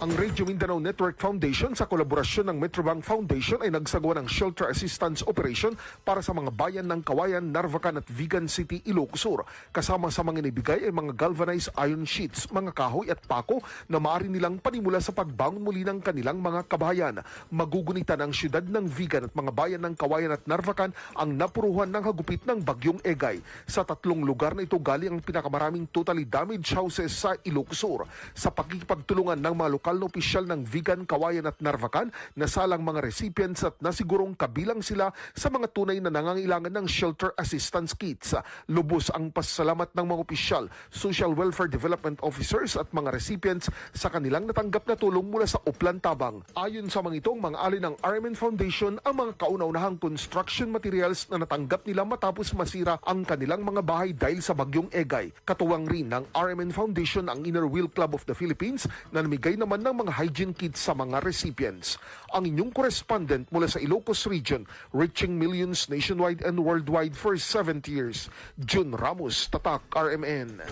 Ang Radio Mindanao Network Foundation sa kolaborasyon ng Metrobank Foundation ay nagsagawa ng shelter assistance operation para sa mga bayan ng Kawayan, Narvacan at Vigan City, Ilocos Sur. Kasama sa mga inibigay ay mga galvanized iron sheets, mga kahoy at pako na maaari nilang panimula sa pagbangon muli ng kanilang mga kabahayan. Magugunitan ang syudad ng Vigan at mga bayan ng Kawayan at Narvacan ang napuruhan ng hagupit ng Bagyong Egay. Sa tatlong lugar na ito galing ang pinakamaraming totally damaged houses sa Ilocos Sur. Sa pakikipagtulungan ng mga lokal na opisyal ng Vigan, Kawayan at Narvacan, nasalang mga recipients at nasigurong kabilang sila sa mga tunay na nangangailangan ng shelter assistance kits. Lubos ang pasasalamat ng mga opisyal, social welfare development officers at mga recipients sa kanilang natanggap na tulong mula sa Uplan Tabang. Ayon sa mga itong mga alin ng RMN Foundation, ang mga kauna-unahang construction materials na natanggap nila matapos masira ang kanilang mga bahay dahil sa Bagyong Egay. Katuwang rin ng RMN Foundation ang Inner Wheel Club of the Philippines na namigay naman ng mga hygiene kits sa mga recipients. Ang inyong correspondent mula sa Ilocos Region, reaching millions nationwide and worldwide for 70 years, Jun Ramos, Tatak, RMN.